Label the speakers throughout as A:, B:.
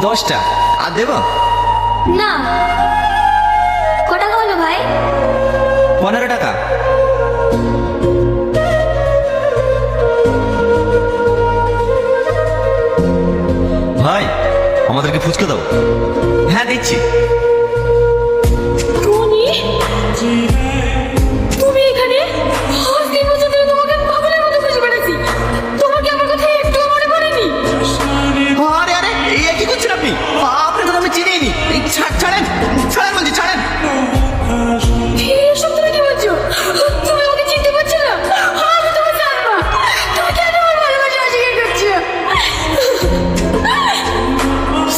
A: 10টা। আর দেব
B: না। ক টাকা হলো ভাই?
A: 15 টাকা। ভাই আমাদেরকে ফুচকা দাও। হ্যাঁ দিচ্ছি।
B: টনি, তুমি এখানে? আজ 3 বছর ধরে তোমাকে পাগলের মতো খুঁজে বেড়াচ্ছি। তোমার কি আমার কথা একটু মনে পড়েনি?
A: আরে আরে এই কি করছেন আপনি? আপনাকে তো আমি চিনিই নি। ছাড়েন ছাড়েন বলছি, ছাড়েন।
B: এসব তুমি কি বলছো? তুমি আমাকে চিনতে পারছো না? আমি তোমার সালমা। তুমি কেন আমার ভালোবাসা অস্বীকার করছো?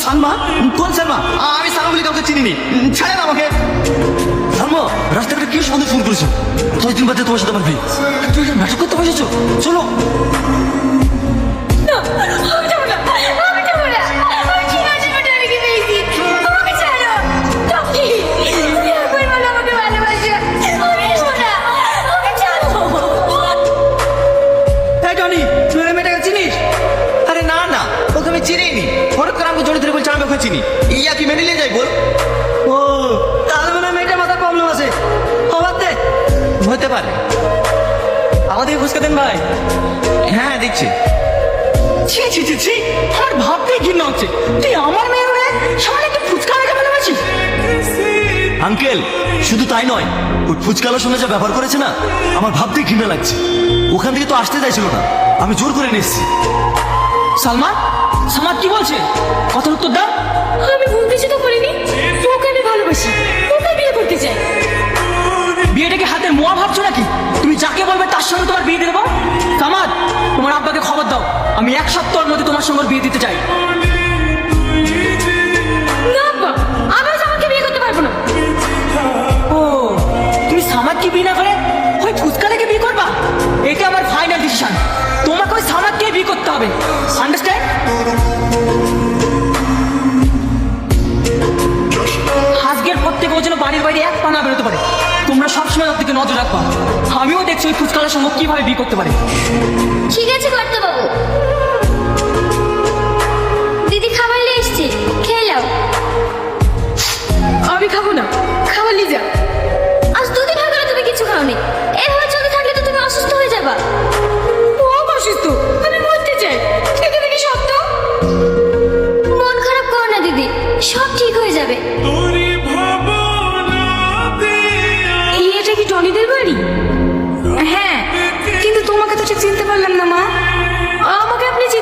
A: সালমা? কোন সালমা? আমি সালমা বলে কাউকে চিনিনি। ছাড়েন আমাকে। সালমা রাস্তাঘাটে কি সুন্দর ফোন করেছো? 10 দিন বাদে তোমার সাথে আমার বিয়ে। তুমি নাটক করতে বসেছো? চলো।
B: না, আমি যাবো না। আমি যাবো না। আমি ঠিক আছে, আমি রেখে দিয়েছি। আমাকে ছাড়ো। টনি, তুমি একবার বলো আমাকে ভালোবাসো। আমি যাবো না। আমাকে ছাড়ো।
A: এই টনি, তুই এই মেয়েটাকে চিনিস? আরে না না, ওকে আমি চিনিই নি। হঠাৎ করে আমাকে জড়িয়ে ধরে বলছে আমি ওকে চিনি। ইয়া কি মেনে নিয়ে যাই বল? ও তাহলে মনে হয় মেয়েটার মাথার প্রবলেম আছে। খবর দে। হতে পারে। আমাদের ফুচকা দেন ভাই। হ্যাঁ দিচ্ছি।
C: ছি ছি ছি ছি, আমার ভাবতেই ঘৃণা হচ্ছে। তুই আমার মেয়ের হয়ে সামনে একটু ফুচকা রেখে ভালোবাসিস?
A: আঙ্কেল শুধু তাই নয়, ওই ফুচকালার সঙ্গে যা ব্যবহার করেছে না, আমার ভাবতেই ঘৃণা লাগছে। ওখান থেকে তো আসতে চাইছিল না, আমি জোর করে নিয়ে এসেছি।
C: সালমা, সামাদ কি বলছে? কথার উত্তর দাও।
B: আমি ভুল কিছু তো করিনি। ওকে আমি ভালোবাসি। ওকে বিয়ে করতে চাই।
C: বিয়েটাকে হাতের মোয়া ভাবছো নাকি? তুমি যাকে বলবে তার সঙ্গে তোমার বিয়ে দিয়ে দেবো। সামাদ, তোমার আব্বাকে খবর দাও, আমি 1 সপ্তাহের মধ্যে তোমার সঙ্গে বিয়ে দিতে চাই।
B: না আব্বা, আমি আমাকে বিয়ে করতে পারবো না।
C: ও, তুমি সামাদকে বিয়ে না করে ওই ফুচকাটাকে বিয়ে করবা? এটা আমার ফাইনাল ডিসিশন। তোমাকে ওই সামাদকে বিয়ে করতে হবে। আন্ডারস্ট্যান্ড? আজকের পর থেকে ও যেন বাড়ির বাইরে এক পা না বেরোতে পারে। তোমরা সবসময় ওর দিকে নজর রাখবা। আমিও দেখছি ওই ফুচকালার সঙ্গে কিভাবে বিয়ে করতে পারে।
B: ঠিক আছে কর্তা বাবু। দিদি খাবার নিয়ে এসছি, খেয়ে নাও। আমি খাবো না, খাবার নিয়ে যা। আজ 2 দিন হয়ে গেল তুমি কিছু খাওনি। এভাবে চলতে থাকলে তো তুমি অসুস্থ হয়ে যাবা। ও অসুস্থ? আমি বলতে চাই এটা দেখি সত্য। মন খারাপ করো না দিদি, সব ঠিক হয়ে যাবে।